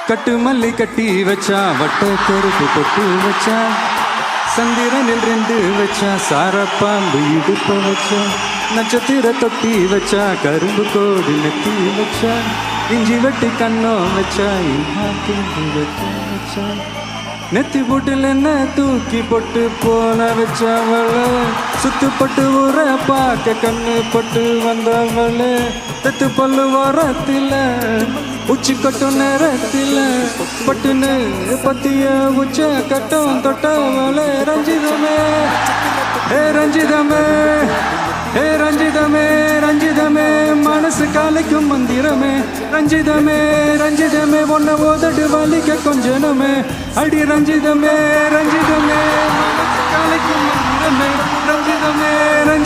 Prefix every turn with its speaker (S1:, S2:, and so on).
S1: கட்டு மல்லி கட்டி வச்சா வட்ட கருப்பு பொட்டு வச்சா சந்திரனில் 2 வச்சா சாரப்பாம்பு இடுப்ப வச்சா நட்சத்திர தொட்டி வச்சா கரும்பு கோடு நெத்தி வச்சா இஞ்சி வெட்டி கண்ணம் வச்சா வச்சா நெத்தி போட்டுல என்ன தூக்கி போட்டு போன வச்சவள சுத்துப்பட்டு ஊற பார்க்க கண்ணு பட்டு வந்தவள தெத்து பல்லு வாரத்தில உச்சி கட்டும் நேரத்தில பட்டுன்னு பத்திய உச்ச கட்டம் தொட்டவளே ரஞ்சிதமே ஏ ரஞ்சிதமே ஏ ரஞ்சிதமே ரஞ்சிதமே மனசு காலைக்கும் மந்திரமே ரஞ்சிதமே ரஞ்சிதமே ஒன்ன ஓதடு வலிக்க கொஞ்சனமே அடி ரஞ்சிதமே ரஞ்சிதமே மனசு காலைக்கும் மந்திரமே ரஞ்சிதமே ரஞ்சிதமே